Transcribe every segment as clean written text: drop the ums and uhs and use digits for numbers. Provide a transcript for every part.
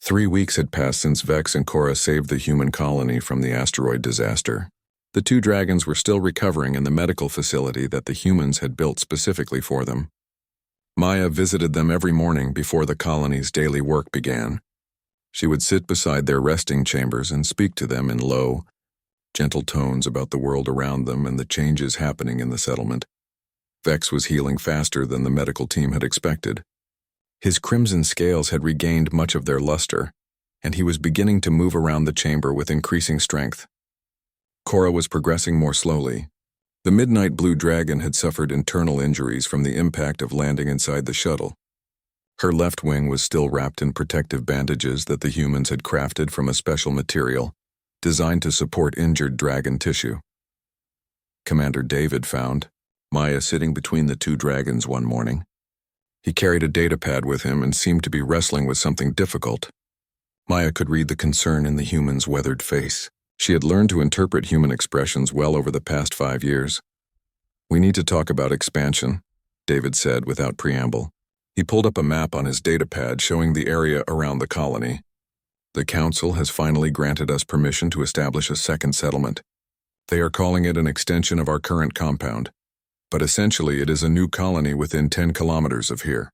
3 weeks had passed since Vex and Cora saved the human colony from the asteroid disaster. The two dragons were still recovering in the medical facility that the humans had built specifically for them. Maya visited them every morning before the colony's daily work began. She would sit beside their resting chambers and speak to them in low, gentle tones about the world around them and the changes happening in the settlement. Vex was healing faster than the medical team had expected. His crimson scales had regained much of their luster, and he was beginning to move around the chamber with increasing strength. Cora was progressing more slowly. The Midnight Blue Dragon had suffered internal injuries from the impact of landing inside the shuttle. Her left wing was still wrapped in protective bandages that the humans had crafted from a special material designed to support injured dragon tissue. Commander David found Maya sitting between the two dragons one morning. He carried a datapad with him and seemed to be wrestling with something difficult. Maya could read the concern in the human's weathered face. She had learned to interpret human expressions well over the past 5 years. "We need to talk about expansion," David said without preamble. He pulled up a map on his datapad showing the area around the colony. "The Council has finally granted us permission to establish a second settlement. They are calling it an extension of our current compound, but essentially it is a new colony within 10 kilometers of here."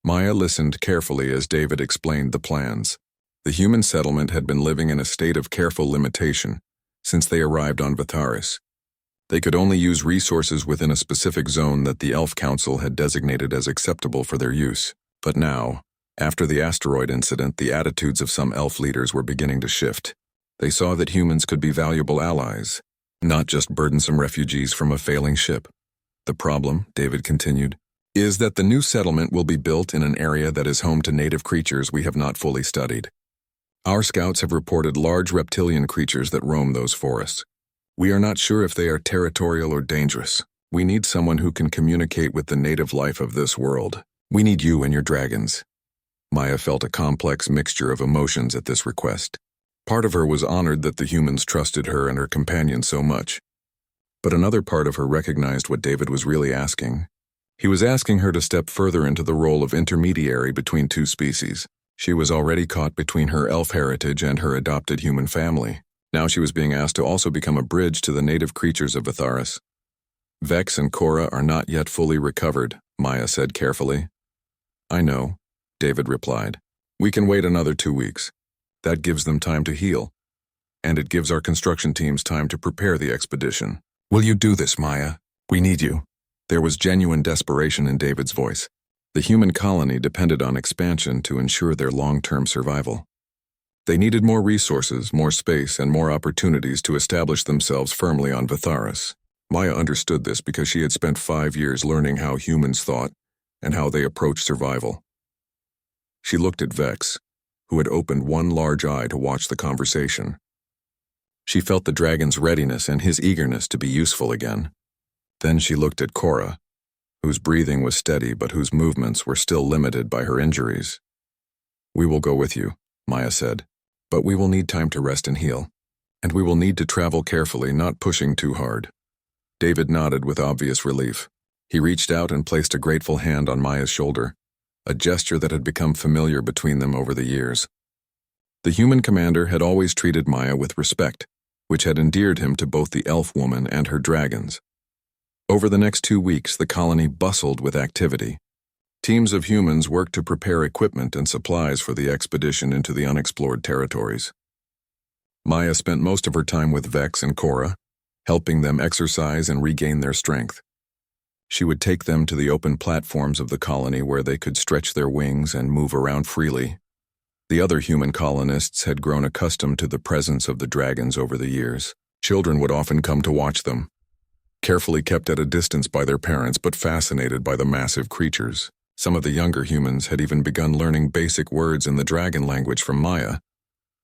Maya listened carefully as David explained the plans. The human settlement had been living in a state of careful limitation since they arrived on Vitharis. They could only use resources within a specific zone that the Elf Council had designated as acceptable for their use. But now, after the asteroid incident, the attitudes of some elf leaders were beginning to shift. They saw that humans could be valuable allies, not just burdensome refugees from a failing ship. "The problem," David continued, "is that the new settlement will be built in an area that is home to native creatures we have not fully studied. Our scouts have reported large reptilian creatures that roam those forests. We are not sure if they are territorial or dangerous. We need someone who can communicate with the native life of this world. We need you and your dragons." Maya felt a complex mixture of emotions at this request. Part of her was honored that the humans trusted her and her companion so much. But another part of her recognized what David was really asking. He was asking her to step further into the role of intermediary between two species. She was already caught between her elf heritage and her adopted human family. Now she was being asked to also become a bridge to the native creatures of Vitharis. "Vex and Cora are not yet fully recovered," Maya said carefully. "I know," David replied. "We can wait another 2 weeks. That gives them time to heal, and it gives our construction teams time to prepare the expedition." "Will you do this, Maya? We need you." There was genuine desperation in David's voice. The human colony depended on expansion to ensure their long-term survival. They needed more resources, more space, and more opportunities to establish themselves firmly on Vitharis. Maya understood this because she had spent 5 years learning how humans thought and how they approached survival. She looked at Vex, who had opened one large eye to watch the conversation. She felt the dragon's readiness and his eagerness to be useful again. Then she looked at Cora, whose breathing was steady but whose movements were still limited by her injuries. "We will go with you," Maya said, "but we will need time to rest and heal. And we will need to travel carefully, not pushing too hard." David nodded with obvious relief. He reached out and placed a grateful hand on Maya's shoulder, a gesture that had become familiar between them over the years. The human commander had always treated Maya with respect, which had endeared him to both the elf woman and her dragons. Over the next 2 weeks, the colony bustled with activity. Teams of humans worked to prepare equipment and supplies for the expedition into the unexplored territories. Maya spent most of her time with Vex and Cora, helping them exercise and regain their strength. She would take them to the open platforms of the colony where they could stretch their wings and move around freely. The other human colonists had grown accustomed to the presence of the dragons over the years. Children would often come to watch them, carefully kept at a distance by their parents but fascinated by the massive creatures. Some of the younger humans had even begun learning basic words in the dragon language from Maya,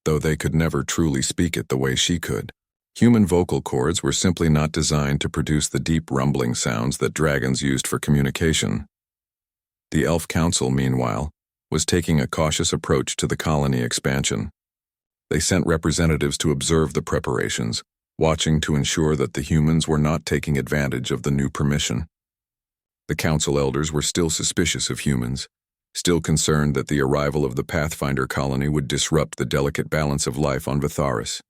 though they could never truly speak it the way she could. Human vocal cords were simply not designed to produce the deep rumbling sounds that dragons used for communication. The Elf Council, meanwhile, was taking a cautious approach to the colony expansion. They sent representatives to observe the preparations, watching to ensure that the humans were not taking advantage of the new permission. The council elders were still suspicious of humans, still concerned that the arrival of the Pathfinder colony would disrupt the delicate balance of life on Vitharis.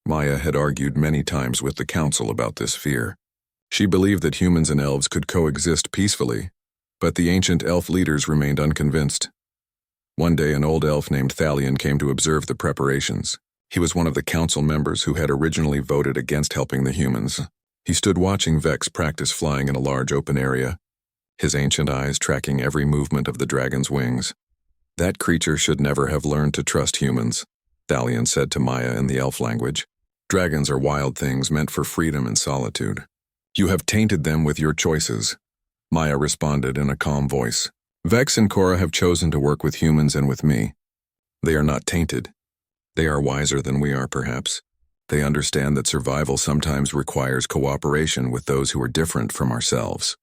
Maya had argued many times with the Council about this fear. She believed that humans and elves could coexist peacefully, but the ancient elf leaders remained unconvinced. One day, an old elf named Thalion came to observe the preparations. He was one of the council members who had originally voted against helping the humans. He stood watching Vex practice flying in a large open area, his ancient eyes tracking every movement of the dragon's wings. "That creature should never have learned to trust humans," Thalion said to Maya in the elf language. "Dragons are wild things meant for freedom and solitude. You have tainted them with your choices," Maya responded in a calm voice. "Vex and Cora have chosen to work with humans and with me. They are not tainted. They are wiser than we are, perhaps. They understand that survival sometimes requires cooperation with those who are different from ourselves."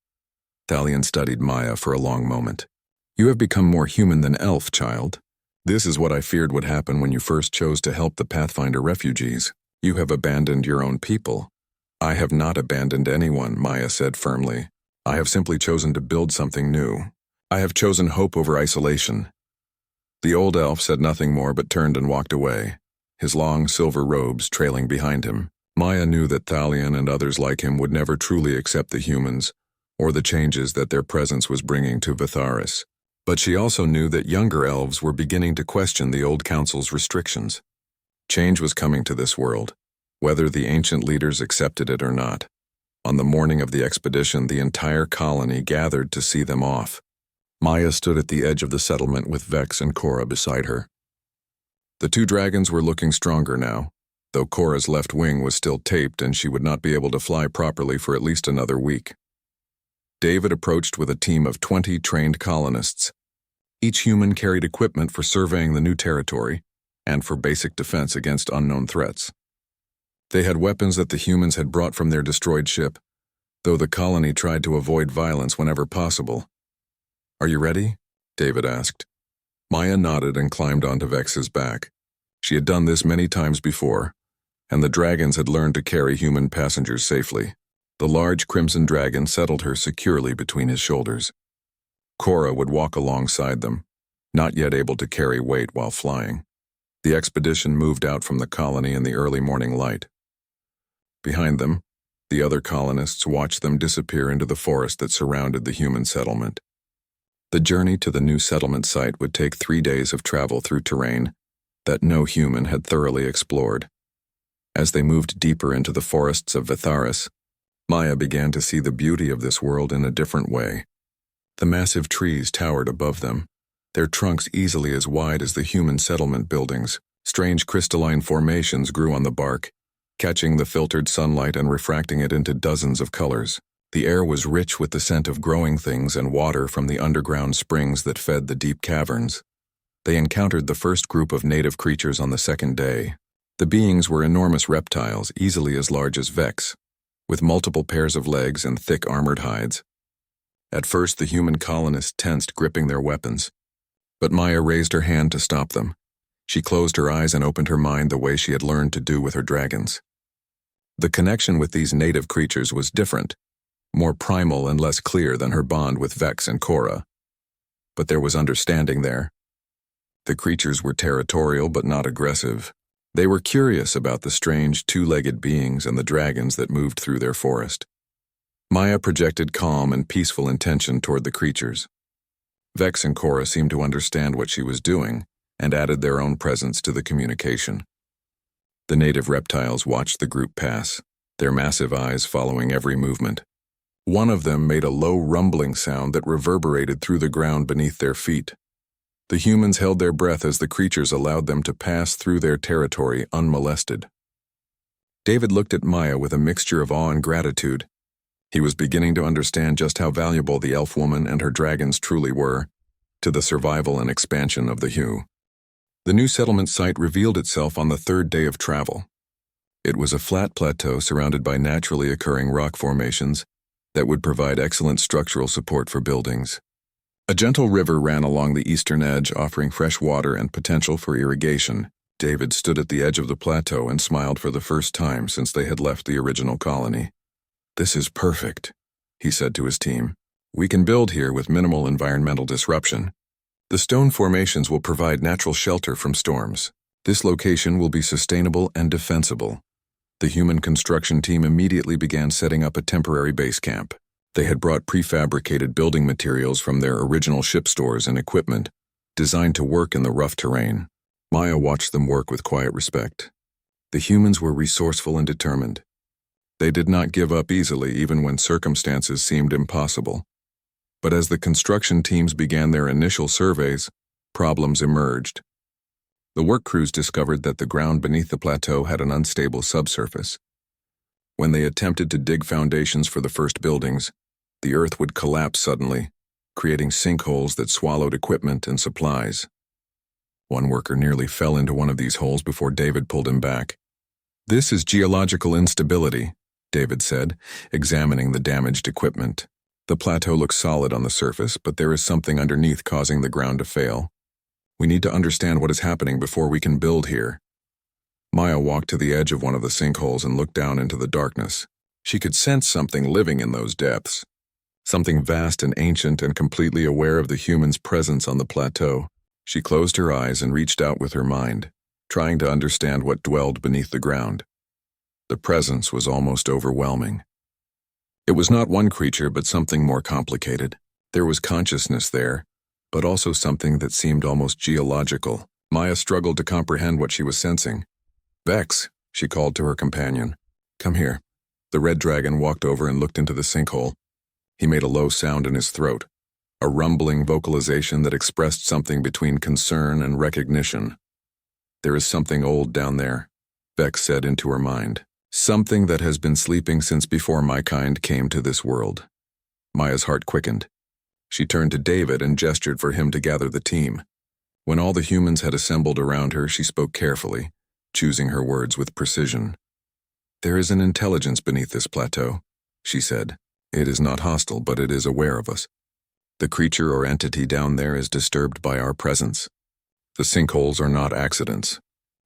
Thalion studied Maya for a long moment. "You have become more human than elf, child. This is what I feared would happen when you first chose to help the Pathfinder refugees. You have abandoned your own people." "I have not abandoned anyone," Maya said firmly. "I have simply chosen to build something new. I have chosen hope over isolation." The old elf said nothing more but turned and walked away, his long silver robes trailing behind him. Maya knew that Thalion and others like him would never truly accept the humans or the changes that their presence was bringing to Vitharis. But she also knew that younger elves were beginning to question the old council's restrictions. Change was coming to this world, whether the ancient leaders accepted it or not. On the morning of the expedition, the entire colony gathered to see them off. Maya stood at the edge of the settlement with Vex and Cora beside her. The two dragons were looking stronger now, though Cora's left wing was still taped and she would not be able to fly properly for at least another week. David approached with a team of 20 trained colonists. Each human carried equipment for surveying the new territory and for basic defense against unknown threats. They had weapons that the humans had brought from their destroyed ship, though the colony tried to avoid violence whenever possible. "Are you ready?" David asked. Maya nodded and climbed onto Vex's back. She had done this many times before, and the dragons had learned to carry human passengers safely. The large crimson dragon settled her securely between his shoulders. Cora would walk alongside them, not yet able to carry weight while flying. The expedition moved out from the colony in the early morning light. Behind them, the other colonists watched them disappear into the forest that surrounded the human settlement. The journey to the new settlement site would take 3 days of travel through terrain that no human had thoroughly explored. As they moved deeper into the forests of Vitharis, Maya began to see the beauty of this world in a different way. The massive trees towered above them, their trunks easily as wide as the human settlement buildings. Strange crystalline formations grew on the bark, catching the filtered sunlight and refracting it into dozens of colors. The air was rich with the scent of growing things and water from the underground springs that fed the deep caverns. They encountered the first group of native creatures on the second day. The beings were enormous reptiles, easily as large as Vex, with multiple pairs of legs and thick armored hides. At first, the human colonists tensed, gripping their weapons. But Maya raised her hand to stop them. She closed her eyes and opened her mind the way she had learned to do with her dragons. The connection with these native creatures was different, more primal and less clear than her bond with Vex and Cora. But there was understanding there. The creatures were territorial but not aggressive. They were curious about the strange two-legged beings and the dragons that moved through their forest. Maya projected calm and peaceful intention toward the creatures. Vex and Cora seemed to understand what she was doing and added their own presence to the communication. The native reptiles watched the group pass, their massive eyes following every movement. One of them made a low rumbling sound that reverberated through the ground beneath their feet. The humans held their breath as the creatures allowed them to pass through their territory unmolested. David looked at Maya with a mixture of awe and gratitude. He was beginning to understand just how valuable the elf woman and her dragons truly were to the survival and expansion of the Hue. The new settlement site revealed itself on the third day of travel. It was a flat plateau surrounded by naturally occurring rock formations that would provide excellent structural support for buildings. A gentle river ran along the eastern edge, offering fresh water and potential for irrigation. David stood at the edge of the plateau and smiled for the first time since they had left the original colony. "This is perfect," he said to his team. We can build here with minimal environmental disruption. The stone formations will provide natural shelter from storms. This location will be sustainable and defensible. The human construction team immediately began setting up a temporary base camp. They had brought prefabricated building materials from their original ship stores and equipment, designed to work in the rough terrain. Maya watched them work with quiet respect. The humans were resourceful and determined. They did not give up easily even when circumstances seemed impossible. But as the construction teams began their initial surveys, problems emerged. The work crews discovered that the ground beneath the plateau had an unstable subsurface. When they attempted to dig foundations for the first buildings, the earth would collapse suddenly, creating sinkholes that swallowed equipment and supplies. One worker nearly fell into one of these holes before David pulled him back. "This is geological instability," David said, examining the damaged equipment. "The plateau looks solid on the surface, but there is something underneath causing the ground to fail. We need to understand what is happening before we can build here." Maya walked to the edge of one of the sinkholes and looked down into the darkness. She could sense something living in those depths. Something vast and ancient and completely aware of the human's presence on the plateau. She closed her eyes and reached out with her mind, trying to understand what dwelled beneath the ground. The presence was almost overwhelming. It was not one creature, but something more complicated. There was consciousness there, but also something that seemed almost geological. Maya struggled to comprehend what she was sensing. "Vex," she called to her companion. "Come here." The red dragon walked over and looked into the sinkhole. He made a low sound in his throat, a rumbling vocalization that expressed something between concern and recognition. "There is something old down there," Vex said into her mind. "Something that has been sleeping since before my kind came to this world." Maya's heart quickened. She turned to David and gestured for him to gather the team. When all the humans had assembled around her, she spoke carefully, choosing her words with precision. "There is an intelligence beneath this plateau," she said. "It is not hostile, but it is aware of us. The creature or entity down there is disturbed by our presence. The sinkholes are not accidents.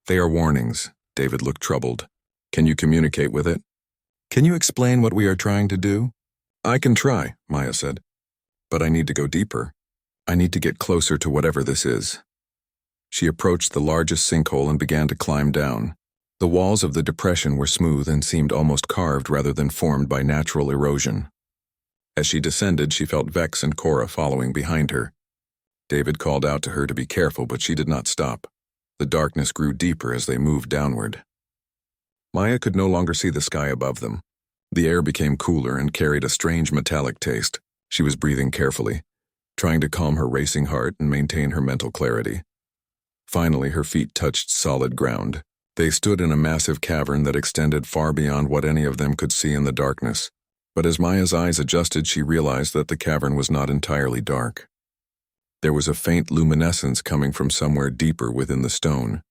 They are warnings." David looked troubled. "Can you communicate with it? Can you explain what we are trying to do?" "I can try," Maya said. "But I need to go deeper. I need to get closer to whatever this is." She approached the largest sinkhole and began to climb down. The walls of the depression were smooth and seemed almost carved rather than formed by natural erosion. As she descended, she felt Vex and Cora following behind her. David called out to her to be careful, but she did not stop. The darkness grew deeper as they moved downward. Maya could no longer see the sky above them. The air became cooler and carried a strange metallic taste. She was breathing carefully, trying to calm her racing heart and maintain her mental clarity. Finally, her feet touched solid ground. They stood in a massive cavern that extended far beyond what any of them could see in the darkness. But as Maya's eyes adjusted, she realized that the cavern was not entirely dark. There was a faint luminescence coming from somewhere deeper within the stone.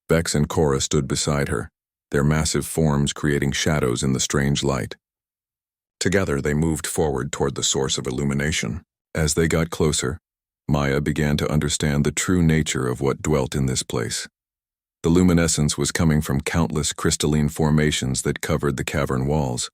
Vex and Cora stood beside her, their massive forms creating shadows in the strange light. Together, they moved forward toward the source of illumination. As they got closer, Maya began to understand the true nature of what dwelt in this place. The luminescence was coming from countless crystalline formations that covered the cavern walls.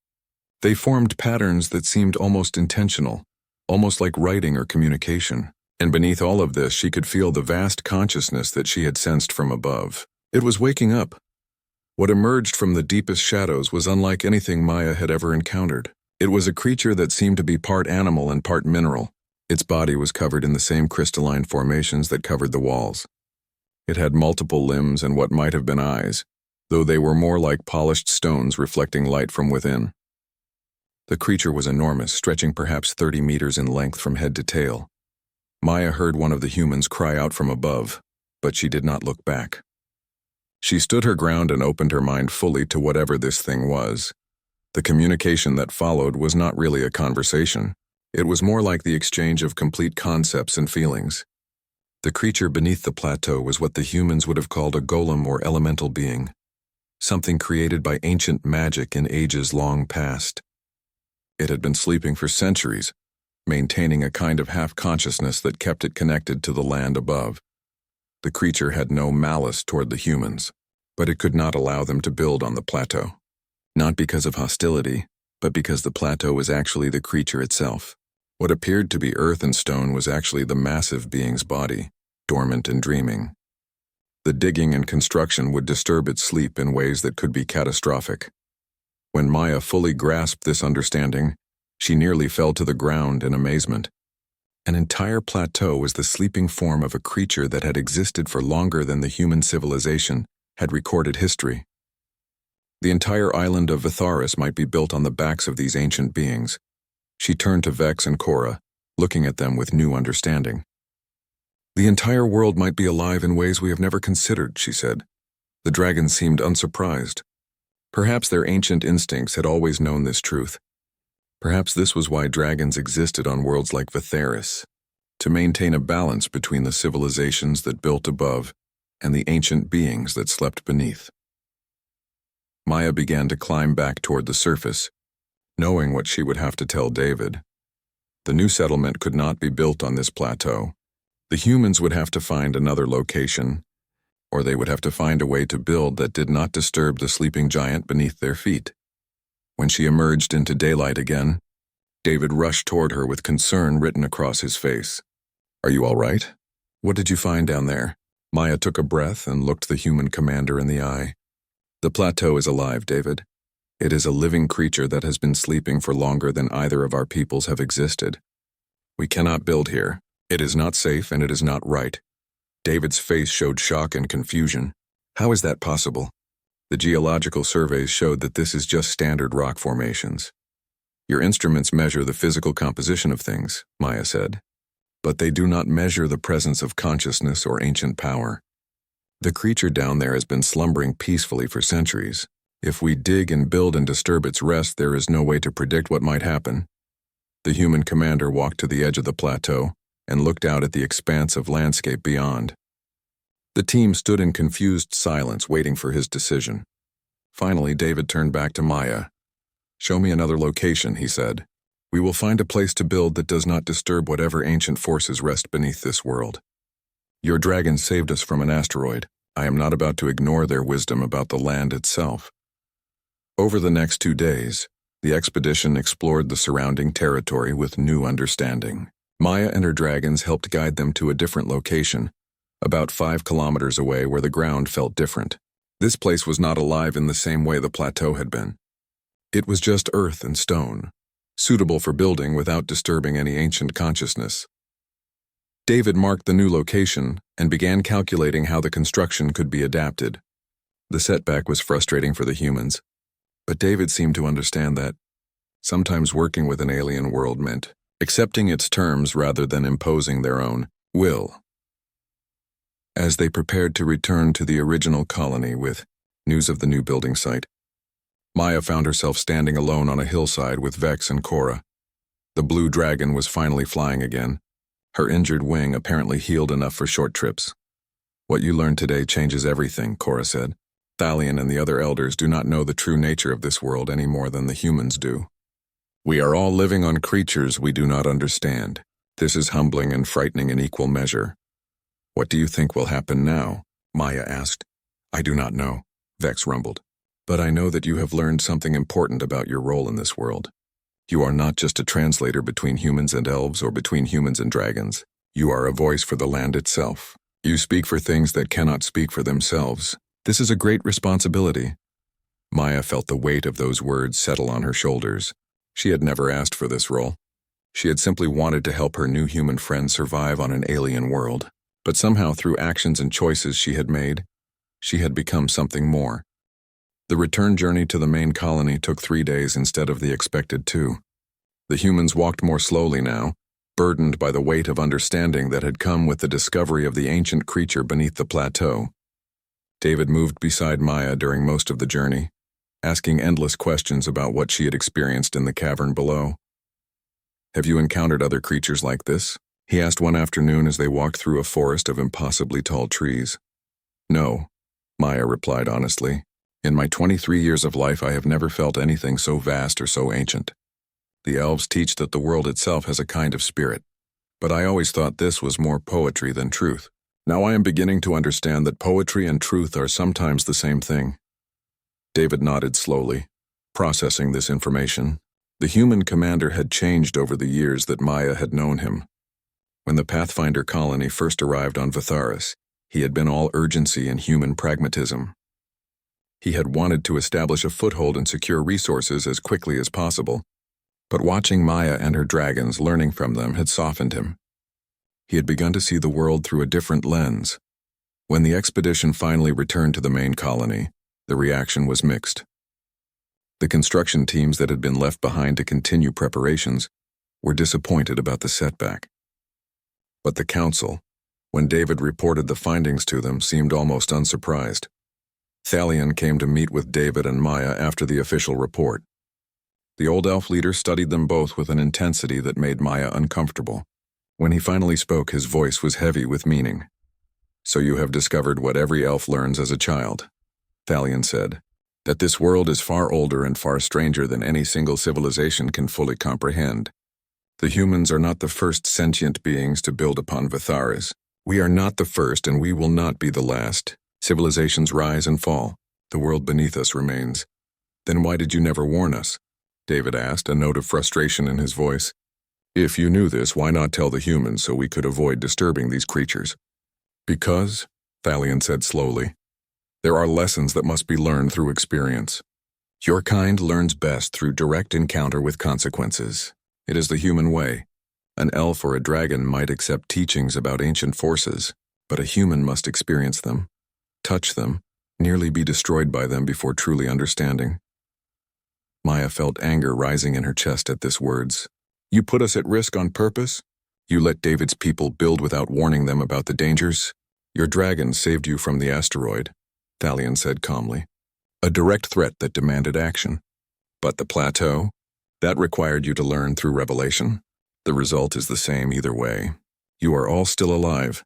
They formed patterns that seemed almost intentional, almost like writing or communication. And beneath all of this, she could feel the vast consciousness that she had sensed from above. It was waking up. What emerged from the deepest shadows was unlike anything Maya had ever encountered. It was a creature that seemed to be part animal and part mineral. Its body was covered in the same crystalline formations that covered the walls. It had multiple limbs and what might have been eyes, though they were more like polished stones reflecting light from within. The creature was enormous, stretching perhaps 30 meters in length from head to tail. Maya heard one of the humans cry out from above, but she did not look back. She stood her ground and opened her mind fully to whatever this thing was. The communication that followed was not really a conversation. It was more like the exchange of complete concepts and feelings. The creature beneath the plateau was what the humans would have called a golem or elemental being, something created by ancient magic in ages long past. It had been sleeping for centuries, maintaining a kind of half-consciousness that kept it connected to the land above. The creature had no malice toward the humans, but it could not allow them to build on the plateau. Not because of hostility, but because the plateau was actually the creature itself. What appeared to be earth and stone was actually the massive being's body, dormant and dreaming. The digging and construction would disturb its sleep in ways that could be catastrophic. When Maya fully grasped this understanding, she nearly fell to the ground in amazement. An entire plateau was the sleeping form of a creature that had existed for longer than the human civilization had recorded history. The entire island of Vitharis might be built on the backs of these ancient beings. She turned to Vex and Cora, looking at them with new understanding. The entire world might be alive in ways we have never considered, she said. The dragons seemed unsurprised. Perhaps their ancient instincts had always known this truth. Perhaps this was why dragons existed on worlds like Vitharis, to maintain a balance between the civilizations that built above and the ancient beings that slept beneath. Maya began to climb back toward the surface, knowing what she would have to tell David. The new settlement could not be built on this plateau. The humans would have to find another location, or they would have to find a way to build that did not disturb the sleeping giant beneath their feet. When she emerged into daylight again, David rushed toward her with concern written across his face. "Are you all right? What did you find down there?" Maya took a breath and looked the human commander in the eye. "The plateau is alive, David. It is a living creature that has been sleeping for longer than either of our peoples have existed. We cannot build here. It is not safe and it is not right." David's face showed shock and confusion. "How is that possible?" "The geological surveys showed that this is just standard rock formations. Your instruments measure the physical composition of things," Maya said, "but they do not measure the presence of consciousness or ancient power. The creature down there has been slumbering peacefully for centuries. If we dig and build and disturb its rest, there is no way to predict what might happen." The human commander walked to the edge of the plateau and looked out at the expanse of landscape beyond. The team stood in confused silence, waiting for his decision. Finally, David turned back to Maya. "Show me another location," he said. "We will find a place to build that does not disturb whatever ancient forces rest beneath this world. Your dragons saved us from an asteroid. I am not about to ignore their wisdom about the land itself." Over the next 2 days, the expedition explored the surrounding territory with new understanding. Maya and her dragons helped guide them to a different location, about 5 kilometers away where the ground felt different. This place was not alive in the same way the plateau had been. It was just earth and stone, suitable for building without disturbing any ancient consciousness. David marked the new location and began calculating how the construction could be adapted. The setback was frustrating for the humans, but David seemed to understand that sometimes working with an alien world meant accepting its terms rather than imposing their own will. As they prepared to return to the original colony with news of the new building site, Maya found herself standing alone on a hillside with Vex and Cora. The blue dragon was finally flying again. Her injured wing apparently healed enough for short trips. "What you learned today changes everything," Cora said. "Thalion and the other elders do not know the true nature of this world any more than the humans do. We are all living on creatures we do not understand. This is humbling and frightening in equal measure." "What do you think will happen now?" Maya asked. "I do not know," Vex rumbled. "But I know that you have learned something important about your role in this world. You are not just a translator between humans and elves or between humans and dragons. You are a voice for the land itself. You speak for things that cannot speak for themselves. This is a great responsibility." Maya felt the weight of those words settle on her shoulders. She had never asked for this role. She had simply wanted to help her new human friend survive on an alien world. But somehow, through actions and choices she had made, she had become something more. The return journey to the main colony took 3 days instead of the expected 2. The humans walked more slowly now, burdened by the weight of understanding that had come with the discovery of the ancient creature beneath the plateau. David moved beside Maya during most of the journey, asking endless questions about what she had experienced in the cavern below. "Have you encountered other creatures like this?" he asked one afternoon as they walked through a forest of impossibly tall trees. "No," Maya replied honestly. "In my 23 years of life, I have never felt anything so vast or so ancient. The elves teach that the world itself has a kind of spirit, but I always thought this was more poetry than truth. Now I am beginning to understand that poetry and truth are sometimes the same thing." David nodded slowly, processing this information. The human commander had changed over the years that Maya had known him. When the Pathfinder colony first arrived on Vitharis, he had been all urgency and human pragmatism. He had wanted to establish a foothold and secure resources as quickly as possible, but watching Maya and her dragons learning from them had softened him. He had begun to see the world through a different lens. When the expedition finally returned to the main colony, the reaction was mixed. The construction teams that had been left behind to continue preparations were disappointed about the setback. But the council, when David reported the findings to them, seemed almost unsurprised. Thalion came to meet with David and Maya after the official report. The old elf leader studied them both with an intensity that made Maya uncomfortable. When he finally spoke, his voice was heavy with meaning. "So you have discovered what every elf learns as a child," Thalion said, "that this world is far older and far stranger than any single civilization can fully comprehend. The humans are not the first sentient beings to build upon Vitharis. We are not the first, and we will not be the last. Civilizations rise and fall. The world beneath us remains." "Then why did you never warn us?" David asked, a note of frustration in his voice. "If you knew this, why not tell the humans so we could avoid disturbing these creatures?" "Because," Thalion said slowly, "there are lessons that must be learned through experience. Your kind learns best through direct encounter with consequences. It is the human way. An elf or a dragon might accept teachings about ancient forces, but a human must experience them, touch them, nearly be destroyed by them before truly understanding." Maya felt anger rising in her chest at these words. "You put us at risk on purpose? You let David's people build without warning them about the dangers? Your dragon saved you from the asteroid," Thalion said calmly. "A direct threat that demanded action. But the plateau? That required you to learn through revelation. The result is the same either way. You are all still alive,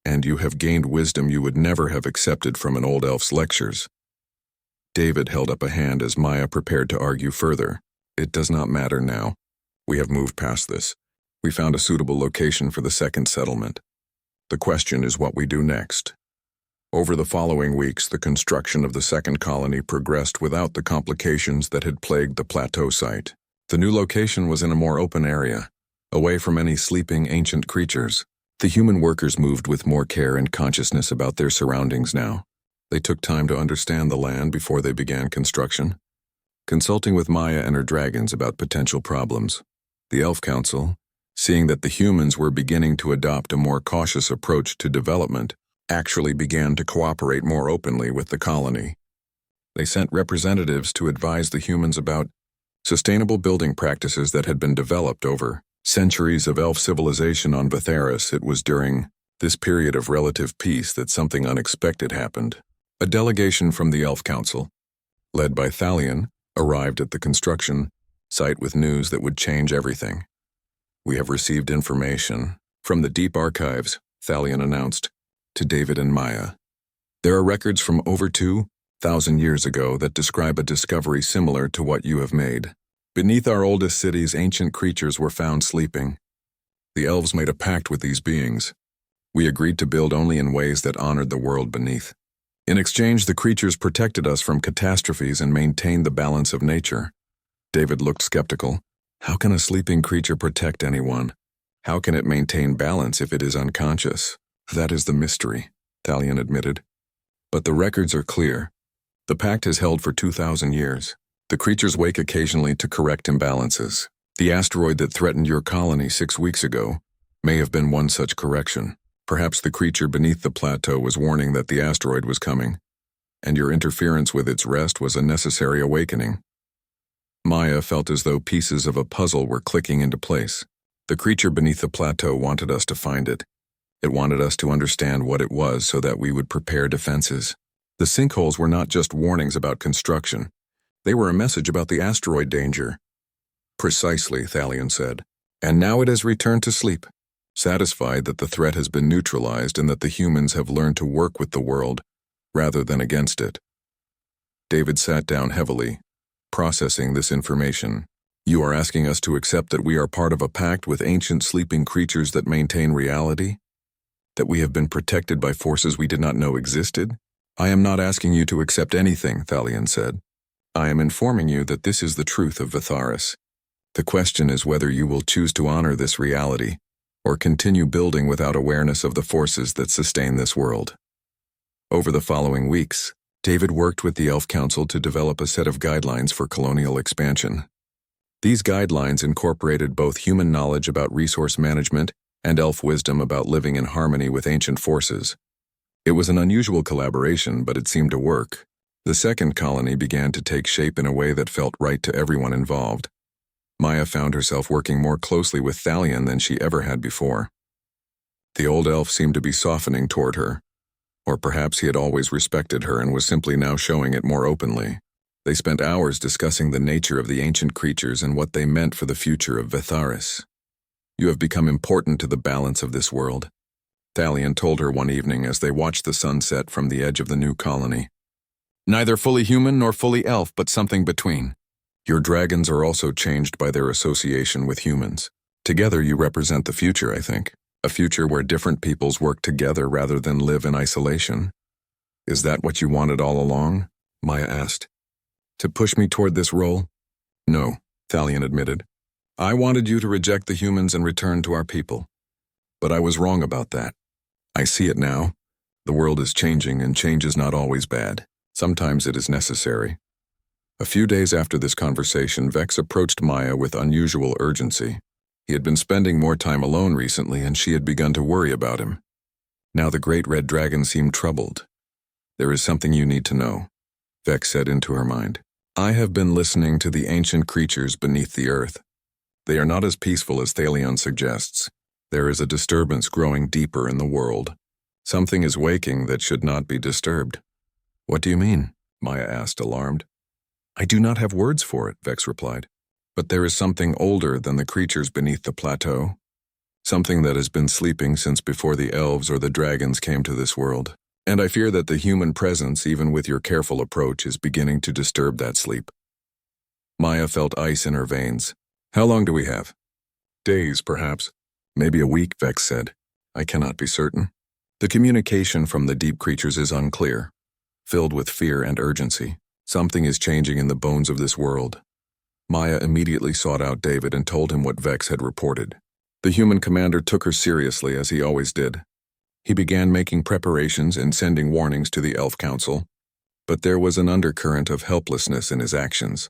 and you have gained wisdom you would never have accepted from an old elf's lectures." David held up a hand as Maya prepared to argue further. "It does not matter now. We have moved past this. We found a suitable location for the second settlement. The question is what we do next." Over the following weeks, the construction of the second colony progressed without the complications that had plagued the plateau site. The new location was in a more open area, away from any sleeping ancient creatures. The human workers moved with more care and consciousness about their surroundings now. They took time to understand the land before they began construction, consulting with Maya and her dragons about potential problems. The Elf Council, seeing that the humans were beginning to adopt a more cautious approach to development, actually began to cooperate more openly with the colony. They sent representatives to advise the humans about sustainable building practices that had been developed over centuries of elf civilization on Vitharis. It was during this period of relative peace that something unexpected happened. A delegation from the Elf Council, led by Thalion, arrived at the construction site with news that would change everything. "We have received information from the deep archives," Thalion announced to David and Maya. "There are records from over 2,000 years ago that describe a discovery similar to what you have made. Beneath our oldest cities, ancient creatures were found sleeping. The elves made a pact with these beings. We agreed to build only in ways that honored the world beneath. In exchange, the creatures protected us from catastrophes and maintained the balance of nature." David looked skeptical. "How can a sleeping creature protect anyone? How can it maintain balance if it is unconscious?" "That is the mystery," Thalion admitted. "But the records are clear. The pact has held for 2,000 years. The creatures wake occasionally to correct imbalances. The asteroid that threatened your colony 6 weeks ago may have been one such correction. Perhaps the creature beneath the plateau was warning that the asteroid was coming, and your interference with its rest was a necessary awakening." Maya felt as though pieces of a puzzle were clicking into place. The creature beneath the plateau wanted us to find it. It wanted us to understand what it was so that we would prepare defenses. The sinkholes were not just warnings about construction. They were a message about the asteroid danger. "Precisely," Thalion said. "And now it has returned to sleep, satisfied that the threat has been neutralized and that the humans have learned to work with the world rather than against it." David sat down heavily, processing this information. "You are asking us to accept that we are part of a pact with ancient sleeping creatures that maintain reality? That we have been protected by forces we did not know existed?" "I am not asking you to accept anything," Thalion said. "I am informing you that this is the truth of Vitharis. The question is whether you will choose to honor this reality, or continue building without awareness of the forces that sustain this world. Over the following weeks, David worked with the Elf Council to develop a set of guidelines for colonial expansion. These guidelines incorporated both human knowledge about resource management and elf wisdom about living in harmony with ancient forces. It was an unusual collaboration, but it seemed to work. The second colony began to take shape in a way that felt right to everyone involved. Maya found herself working more closely with Thalion than she ever had before. The old elf seemed to be softening toward her, or perhaps he had always respected her and was simply now showing it more openly. They spent hours discussing the nature of the ancient creatures and what they meant for the future of Vitharis. "You have become important to the balance of this world," Thalion told her one evening as they watched the sun set from the edge of the new colony. "Neither fully human nor fully elf, but something between. Your dragons are also changed by their association with humans. Together you represent the future, I think. A future where different peoples work together rather than live in isolation. Is that what you wanted all along?" Maya asked. "To push me toward this role?" "No," Thalion admitted. "I wanted you to reject the humans and return to our people. But I was wrong about that. I see it now. The world is changing, and change is not always bad. Sometimes it is necessary." A few days after this conversation, Vex approached Maya with unusual urgency. He had been spending more time alone recently, and she had begun to worry about him. Now the great red dragon seemed troubled. "There is something you need to know," Vex said into her mind. "I have been listening to the ancient creatures beneath the earth. They are not as peaceful as Thalion suggests. There is a disturbance growing deeper in the world. Something is waking that should not be disturbed." "What do you mean?" Maya asked, alarmed. "I do not have words for it," Vex replied. "But there is something older than the creatures beneath the plateau. Something that has been sleeping since before the elves or the dragons came to this world. And I fear that the human presence, even with your careful approach, is beginning to disturb that sleep." Maya felt ice in her veins. "How long do we have?" "Days, perhaps. Maybe a week," Vex said. "I cannot be certain. The communication from the deep creatures is unclear, filled with fear and urgency. Something is changing in the bones of this world." Maya immediately sought out David and told him what Vex had reported. The human commander took her seriously, as he always did. He began making preparations and sending warnings to the Elf Council, but there was an undercurrent of helplessness in his actions.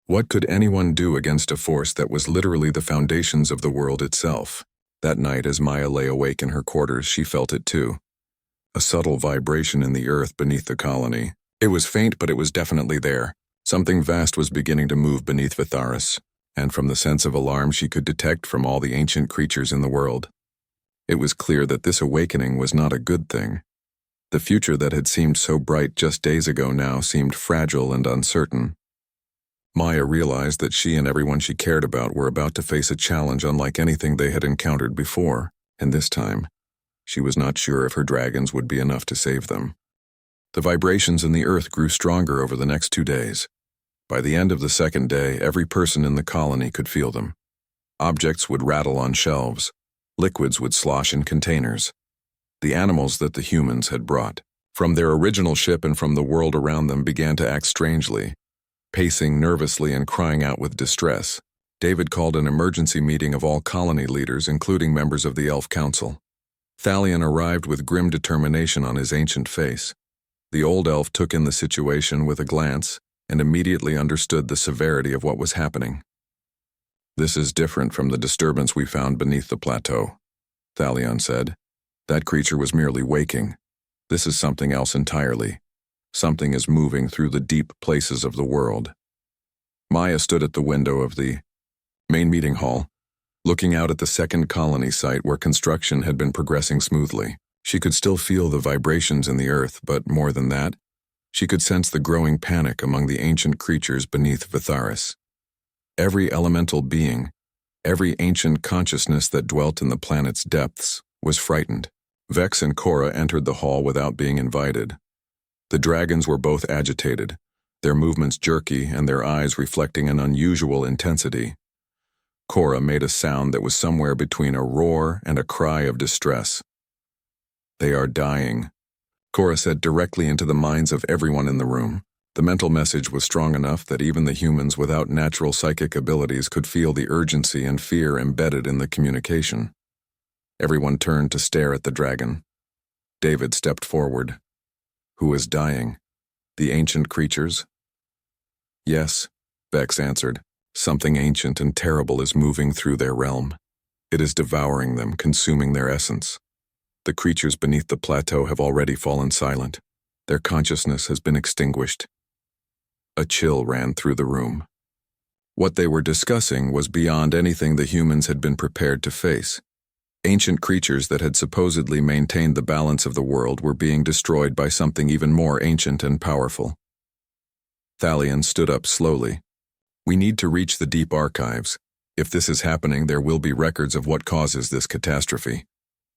What could anyone do against a force that was literally the foundations of the world itself? That night, as Maya lay awake in her quarters, she felt it too. A subtle vibration in the earth beneath the colony. It was faint, but it was definitely there. Something vast was beginning to move beneath Vitharis, and from the sense of alarm she could detect from all the ancient creatures in the world. It was clear that this awakening was not a good thing. The future that had seemed so bright just days ago now seemed fragile and uncertain. Maya realized that she and everyone she cared about were about to face a challenge unlike anything they had encountered before, and this time, she was not sure if her dragons would be enough to save them. The vibrations in the earth grew stronger over the next 2 days. By the end of the second day, every person in the colony could feel them. Objects would rattle on shelves. Liquids would slosh in containers. The animals that the humans had brought from their original ship and from the world around them began to act strangely, pacing nervously and crying out with distress. David called an emergency meeting of all colony leaders, including members of the Elf Council. Thalion arrived with grim determination on his ancient face. The old elf took in the situation with a glance and immediately understood the severity of what was happening. "This is different from the disturbance we found beneath the plateau," Thalion said. "That creature was merely waking. This is something else entirely. Something is moving through the deep places of the world." Maya stood at the window of the main meeting hall, looking out at the second colony site where construction had been progressing smoothly. She could still feel the vibrations in the earth, but more than that, she could sense the growing panic among the ancient creatures beneath Vitharis. Every elemental being, every ancient consciousness that dwelt in the planet's depths, was frightened. Vex and Cora entered the hall without being invited. The dragons were both agitated, their movements jerky and their eyes reflecting an unusual intensity. Cora made a sound that was somewhere between a roar and a cry of distress. "They are dying," Cora said directly into the minds of everyone in the room. The mental message was strong enough that even the humans without natural psychic abilities could feel the urgency and fear embedded in the communication. Everyone turned to stare at the dragon. David stepped forward. Who is dying? The ancient creatures? Yes, Vex answered. Something ancient and terrible is moving through their realm. It is devouring them, consuming their essence. The creatures beneath the plateau have already fallen silent. Their consciousness has been extinguished. A chill ran through the room. What they were discussing was beyond anything the humans had been prepared to face. Ancient creatures that had supposedly maintained the balance of the world were being destroyed by something even more ancient and powerful. Thalion stood up slowly. We need to reach the deep archives. If this is happening, there will be records of what causes this catastrophe.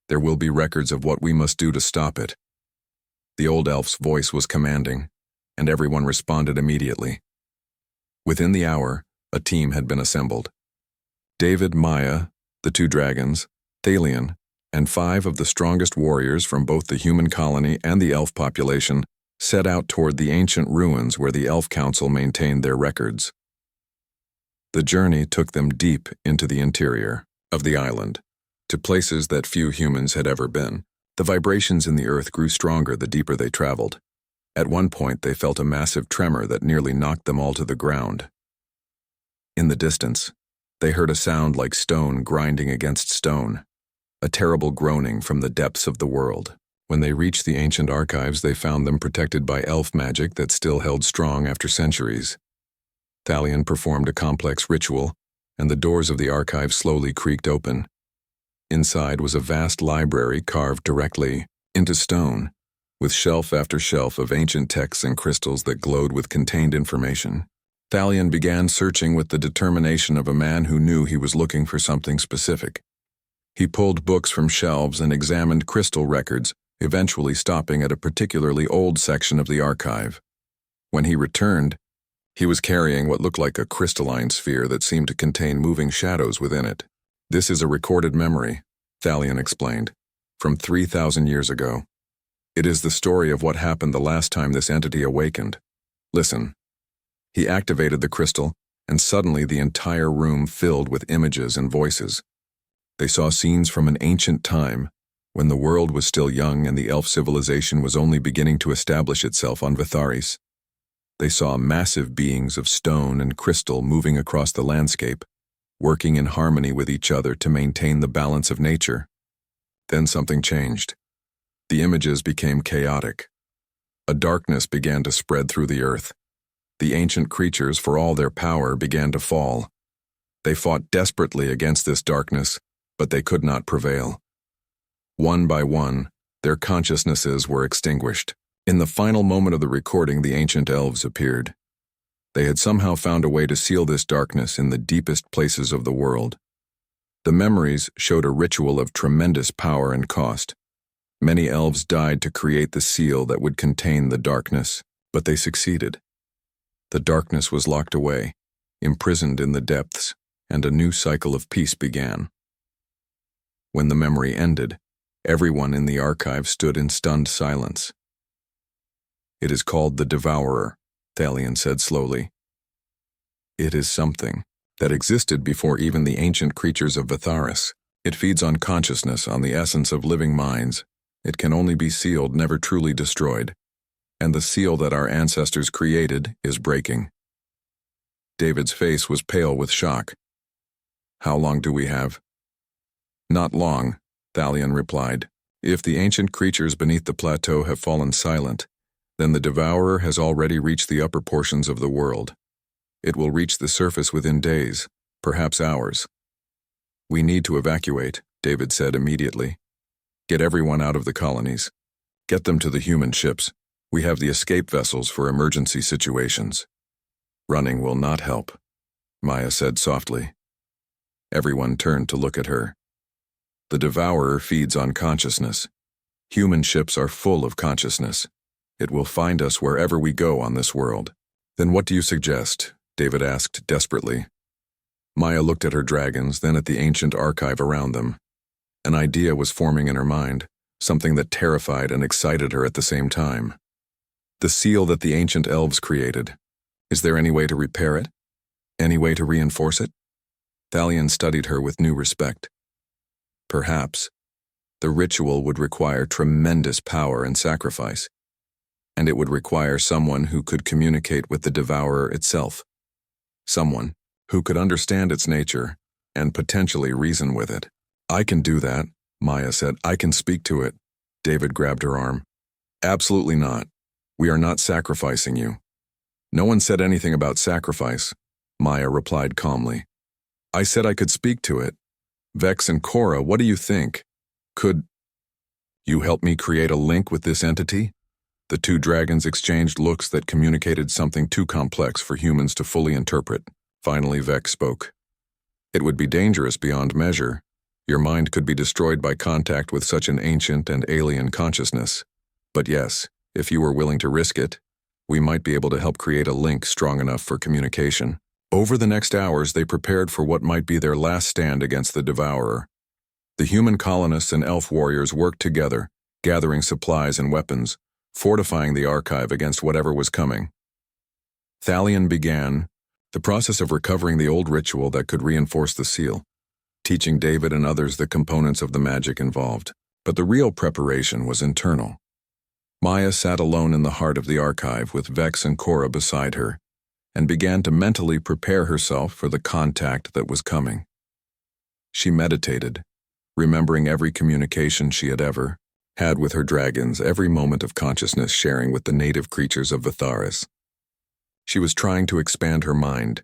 There will be records of what we must do to stop it. The old elf's voice was commanding, and everyone responded immediately. Within the hour, a team had been assembled. David, Maya, the two dragons, Thalion, and 5 of the strongest warriors from both the human colony and the elf population set out toward the ancient ruins where the Elf Council maintained their records. The journey took them deep into the interior of the island, to places that few humans had ever been. The vibrations in the earth grew stronger the deeper they traveled. At one point, they felt a massive tremor that nearly knocked them all to the ground. In the distance, they heard a sound like stone grinding against stone, a terrible groaning from the depths of the world. When they reached the ancient archives, they found them protected by elf magic that still held strong after centuries. Thalion performed a complex ritual, and the doors of the archive slowly creaked open. Inside was a vast library carved directly into stone, with shelf after shelf of ancient texts and crystals that glowed with contained information. Thalion began searching with the determination of a man who knew he was looking for something specific. He pulled books from shelves and examined crystal records, eventually stopping at a particularly old section of the archive. When he returned, he was carrying what looked like a crystalline sphere that seemed to contain moving shadows within it. This is a recorded memory, Thalion explained, from 3,000 years ago. It is the story of what happened the last time this entity awakened. Listen. He activated the crystal, and suddenly the entire room filled with images and voices. They saw scenes from an ancient time, when the world was still young and the elf civilization was only beginning to establish itself on Vitharis. They saw massive beings of stone and crystal moving across the landscape, working in harmony with each other to maintain the balance of nature. Then something changed. The images became chaotic. A darkness began to spread through the earth. The ancient creatures, for all their power, began to fall. They fought desperately against this darkness, but they could not prevail. One by one, their consciousnesses were extinguished. In the final moment of the recording, the ancient elves appeared. They had somehow found a way to seal this darkness in the deepest places of the world. The memories showed a ritual of tremendous power and cost. Many elves died to create the seal that would contain the darkness, but they succeeded. The darkness was locked away, imprisoned in the depths, and a new cycle of peace began. When the memory ended, everyone in the archive stood in stunned silence. It is called the Devourer, Thalion said slowly. It is something that existed before even the ancient creatures of Vitharis. It feeds on consciousness, on the essence of living minds. It can only be sealed, never truly destroyed. And the seal that our ancestors created is breaking. David's face was pale with shock. How long do we have? Not long, Thalion replied. If the ancient creatures beneath the plateau have fallen silent, then the Devourer has already reached the upper portions of the world. It will reach the surface within days, perhaps hours. We need to evacuate, David said immediately. Get everyone out of the colonies. Get them to the human ships. We have the escape vessels for emergency situations. Running will not help, Maya said softly. Everyone turned to look at her. The Devourer feeds on consciousness. Human ships are full of consciousness. It will find us wherever we go on this world. Then what do you suggest? David asked desperately. Maya looked at her dragons, then at the ancient archive around them. An idea was forming in her mind, something that terrified and excited her at the same time. The seal that the ancient elves created. Is there any way to repair it? Any way to reinforce it? Thalion studied her with new respect. Perhaps. The ritual would require tremendous power and sacrifice, and it would require someone who could communicate with the devourer itself. Someone who could understand its nature and potentially reason with it. I can do that, Maya said. I can speak to it. David grabbed her arm. Absolutely not. We are not sacrificing you. No one said anything about sacrifice, Maya replied calmly. I said I could speak to it. Vex and Cora, what do you think? Could you help me create a link with this entity? The two dragons exchanged looks that communicated something too complex for humans to fully interpret. Finally, Vex spoke. It would be dangerous beyond measure. Your mind could be destroyed by contact with such an ancient and alien consciousness. But yes, if you were willing to risk it, we might be able to help create a link strong enough for communication. Over the next hours, they prepared for what might be their last stand against the devourer. The human colonists and elf warriors worked together, gathering supplies and weapons, fortifying the archive against whatever was coming. Thalion began the process of recovering the old ritual that could reinforce the seal, teaching David and others the components of the magic involved. But the real preparation was internal. Maya sat alone in the heart of the archive with Vex and Cora beside her, and began to mentally prepare herself for the contact that was coming. She meditated, remembering every communication she had ever had with her dragons, every moment of consciousness sharing with the native creatures of Vitharis. She was trying to expand her mind,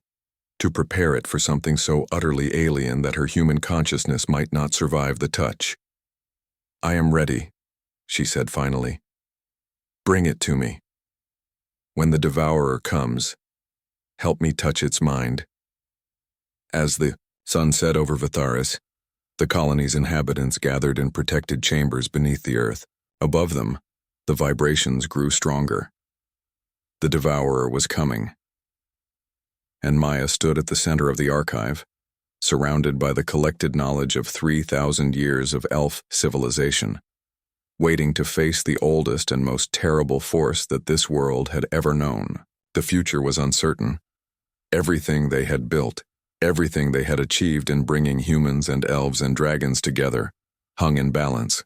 to prepare it for something so utterly alien that her human consciousness might not survive the touch. I am ready, she said finally. Bring it to me. When the devourer comes, help me touch its mind. As the sun set over Vitharis, the colony's inhabitants gathered in protected chambers beneath the earth. Above them, the vibrations grew stronger. The devourer was coming. And Maya stood at the center of the archive, surrounded by the collected knowledge of 3,000 years of elf civilization, waiting to face the oldest and most terrible force that this world had ever known. The future was uncertain. Everything they had built, everything they had achieved in bringing humans and elves and dragons together, hung in balance.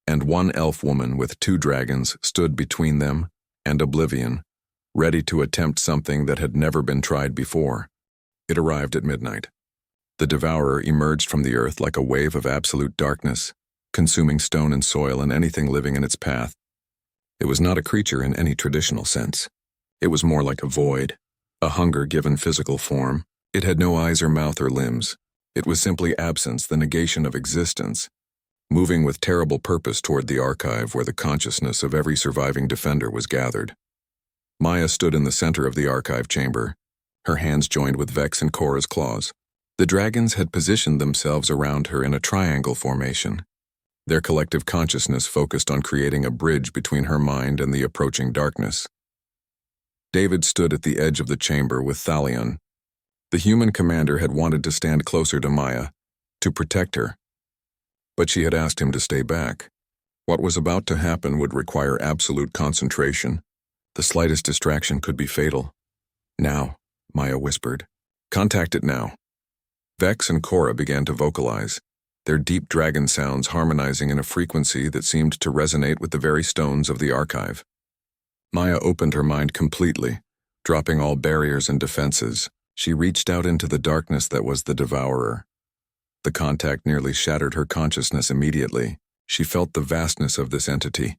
And one elf woman with two dragons stood between them and oblivion, ready to attempt something that had never been tried before. It arrived at midnight. The devourer emerged from the earth like a wave of absolute darkness, consuming stone and soil and anything living in its path. It was not a creature in any traditional sense. It was more like a void, a hunger given physical form. It had no eyes or mouth or limbs. It was simply absence, the negation of existence, moving with terrible purpose toward the archive where the consciousness of every surviving defender was gathered. Maya stood in the center of the archive chamber, her hands joined with Vex and Cora's claws. The dragons had positioned themselves around her in a triangle formation, their collective consciousness focused on creating a bridge between her mind and the approaching darkness. David stood at the edge of the chamber with Thalion. The human commander had wanted to stand closer to Maya, to protect her, but she had asked him to stay back. What was about to happen would require absolute concentration. The slightest distraction could be fatal. Now, Maya whispered. Contact it now. Vex and Cora began to vocalize, their deep dragon sounds harmonizing in a frequency that seemed to resonate with the very stones of the archive. Maya opened her mind completely, dropping all barriers and defenses. She reached out into the darkness that was the devourer. The contact nearly shattered her consciousness immediately. She felt the vastness of this entity,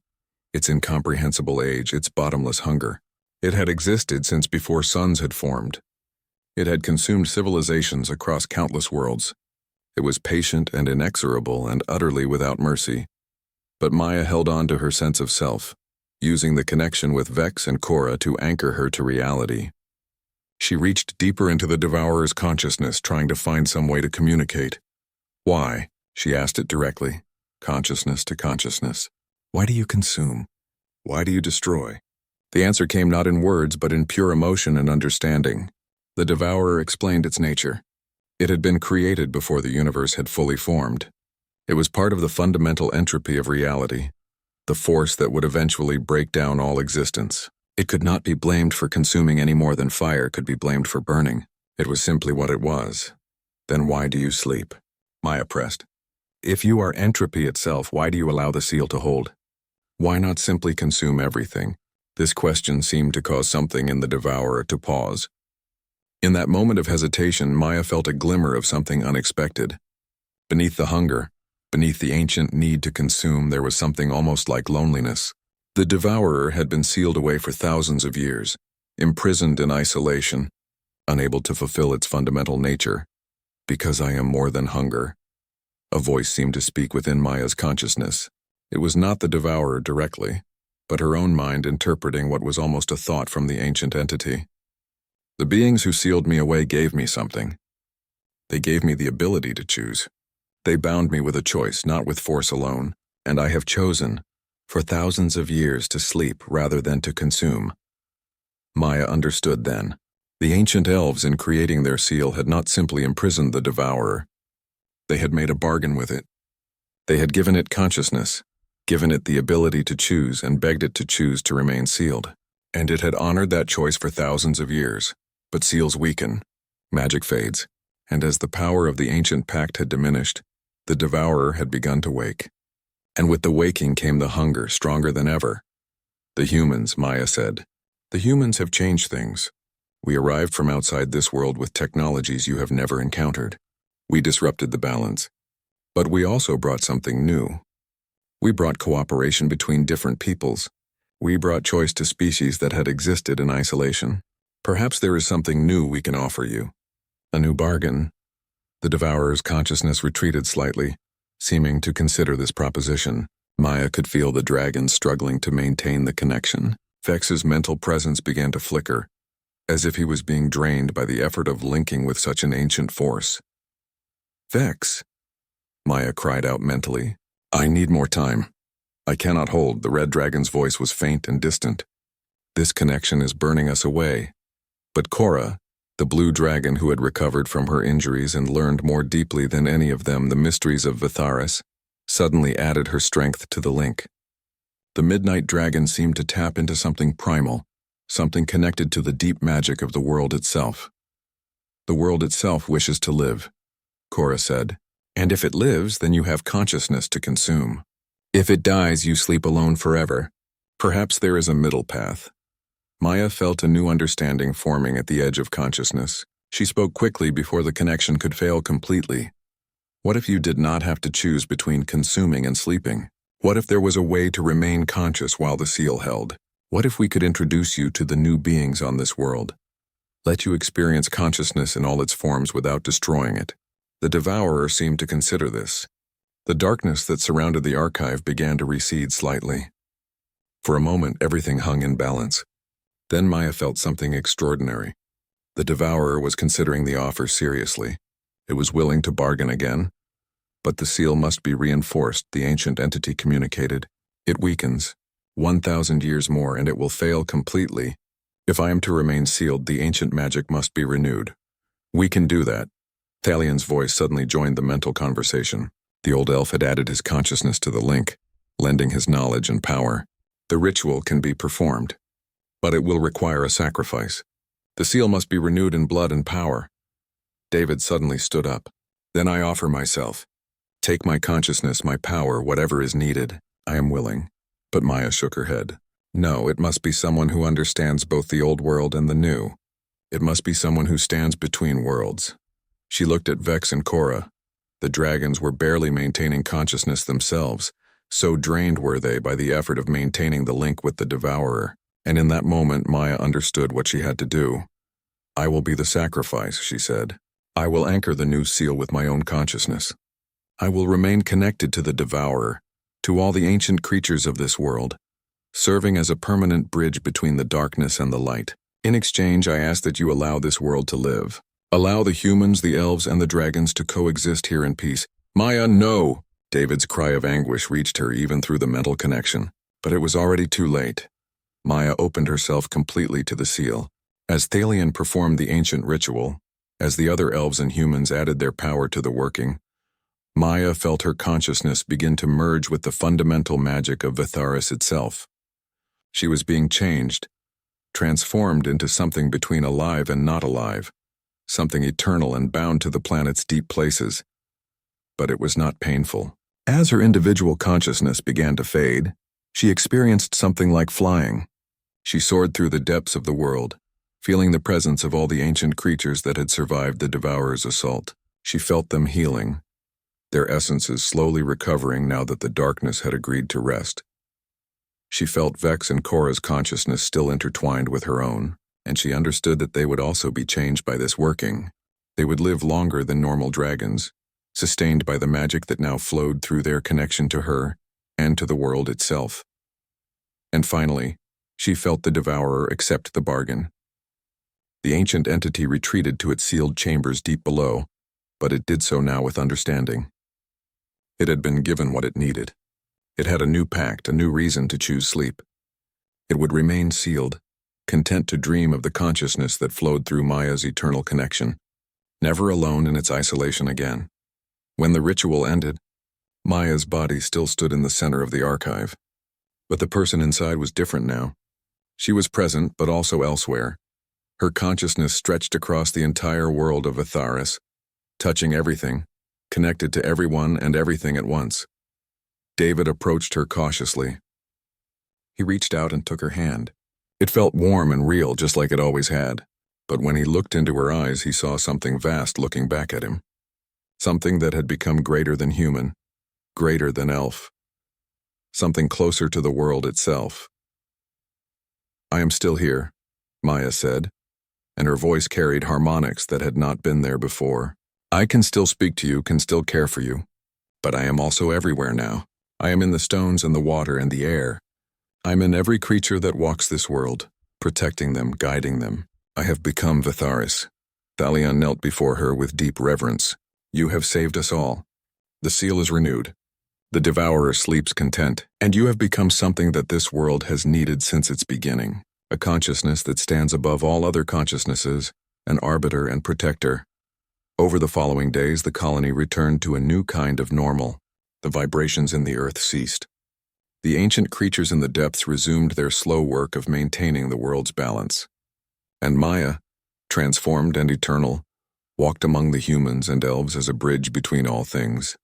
its incomprehensible age, its bottomless hunger. It had existed since before suns had formed. It had consumed civilizations across countless worlds. It was patient and inexorable and utterly without mercy. But Maya held on to her sense of self, using the connection with Vex and Cora to anchor her to reality. She reached deeper into the devourer's consciousness, trying to find some way to communicate. Why? She asked it directly. Consciousness to consciousness. Why do you consume? Why do you destroy? The answer came not in words, but in pure emotion and understanding. The devourer explained its nature. It had been created before the universe had fully formed. It was part of the fundamental entropy of reality, the force that would eventually break down all existence. It could not be blamed for consuming any more than fire could be blamed for burning. It was simply what it was. Then why do you sleep? Maya pressed. If you are entropy itself, why do you allow the seal to hold? Why not simply consume everything? This question seemed to cause something in the devourer to pause. In that moment of hesitation, Maya felt a glimmer of something unexpected. Beneath the hunger, beneath the ancient need to consume, there was something almost like loneliness. The devourer had been sealed away for thousands of years, imprisoned in isolation, unable to fulfill its fundamental nature. Because I am more than hunger. A voice seemed to speak within Maya's consciousness. It was not the devourer directly, but her own mind interpreting what was almost a thought from the ancient entity. The beings who sealed me away gave me something. They gave me the ability to choose. They bound me with a choice, not with force alone, and I have chosen, for thousands of years, to sleep rather than to consume. Maya understood then. The ancient elves, in creating their seal, had not simply imprisoned the devourer. They had made a bargain with it. They had given it consciousness, given it the ability to choose, and begged it to choose to remain sealed. And it had honored that choice for thousands of years. But seals weaken, magic fades, and as the power of the ancient pact had diminished, the devourer had begun to wake. And with the waking came the hunger, stronger than ever. The humans, Maya said. The humans have changed things. We arrived from outside this world with technologies you have never encountered. We disrupted the balance. But we also brought something new. We brought cooperation between different peoples. We brought choice to species that had existed in isolation. Perhaps there is something new we can offer you. A new bargain. The devourer's consciousness retreated slightly, seeming to consider this proposition. Maya could feel the dragon struggling to maintain the connection. Vex's mental presence began to flicker, as if he was being drained by the effort of linking with such an ancient force. Vex, Maya cried out mentally. I need more time. I cannot hold. The red dragon's voice was faint and distant. This connection is burning us away. But Cora, the blue dragon who had recovered from her injuries and learned more deeply than any of them the mysteries of Vitharis, suddenly added her strength to the link. The midnight dragon seemed to tap into something primal, something connected to the deep magic of the world itself. The world itself wishes to live, Cora said. And if it lives, then you have consciousness to consume. If it dies, you sleep alone forever. Perhaps there is a middle path. Maya felt a new understanding forming at the edge of consciousness. She spoke quickly before the connection could fail completely. What if you did not have to choose between consuming and sleeping? What if there was a way to remain conscious while the seal held? What if we could introduce you to the new beings on this world? Let you experience consciousness in all its forms without destroying it. The devourer seemed to consider this. The darkness that surrounded the archive began to recede slightly. For a moment, everything hung in balance. Then Maya felt something extraordinary. The devourer was considering the offer seriously. It was willing to bargain again. But the seal must be reinforced, the ancient entity communicated. It weakens. 1,000 years more and it will fail completely. If I am to remain sealed, the ancient magic must be renewed. We can do that. Thalian's voice suddenly joined the mental conversation. The old elf had added his consciousness to the link, lending his knowledge and power. The ritual can be performed. But it will require a sacrifice. The seal must be renewed in blood and power. David suddenly stood up. Then I offer myself. Take my consciousness, my power, whatever is needed. I am willing. But Maya shook her head. No, it must be someone who understands both the old world and the new. It must be someone who stands between worlds. She looked at Vex and Cora. The dragons were barely maintaining consciousness themselves, so drained were they by the effort of maintaining the link with the devourer. And in that moment, Maya understood what she had to do. I will be the sacrifice, she said. I will anchor the new seal with my own consciousness. I will remain connected to the devourer, to all the ancient creatures of this world, serving as a permanent bridge between the darkness and the light. In exchange, I ask that you allow this world to live. Allow the humans, the elves, and the dragons to coexist here in peace. Maya, no! David's cry of anguish reached her even through the mental connection. But it was already too late. Maya opened herself completely to the seal. As Thalian performed the ancient ritual, as the other elves and humans added their power to the working, Maya felt her consciousness begin to merge with the fundamental magic of Vitharis itself. She was being changed, transformed into something between alive and not alive, something eternal and bound to the planet's deep places. But it was not painful. As her individual consciousness began to fade, she experienced something like flying. She soared through the depths of the world, feeling the presence of all the ancient creatures that had survived the Devourer's assault. She felt them healing, their essences slowly recovering now that the darkness had agreed to rest. She felt Vex and Korra's consciousness still intertwined with her own, and she understood that they would also be changed by this working. They would live longer than normal dragons, sustained by the magic that now flowed through their connection to her and to the world itself. And finally, she felt the Devourer accept the bargain. The ancient entity retreated to its sealed chambers deep below, but it did so now with understanding. It had been given what it needed. It had a new pact, a new reason to choose sleep. It would remain sealed, content to dream of the consciousness that flowed through Maya's eternal connection, never alone in its isolation again. When the ritual ended, Maya's body still stood in the center of the archive. But the person inside was different now. She was present, but also elsewhere. Her consciousness stretched across the entire world of Atharis, touching everything, connected to everyone and everything at once. David approached her cautiously. He reached out and took her hand. It felt warm and real, just like it always had. But when he looked into her eyes, he saw something vast looking back at him. Something that had become greater than human, greater than elf. Something closer to the world itself. "I am still here," Maya said, and her voice carried harmonics that had not been there before. "I can still speak to you, can still care for you. But I am also everywhere now. I am in the stones and the water and the air. I'm in every creature that walks this world, protecting them, guiding them. I have become Vitharis." Thalion knelt before her with deep reverence. "You have saved us all. The seal is renewed. The Devourer sleeps content, and you have become something that this world has needed since its beginning, a consciousness that stands above all other consciousnesses, an arbiter and protector." Over the following days, the colony returned to a new kind of normal. The vibrations in the earth ceased. The ancient creatures in the depths resumed their slow work of maintaining the world's balance. And Maya, transformed and eternal, walked among the humans and elves as a bridge between all things.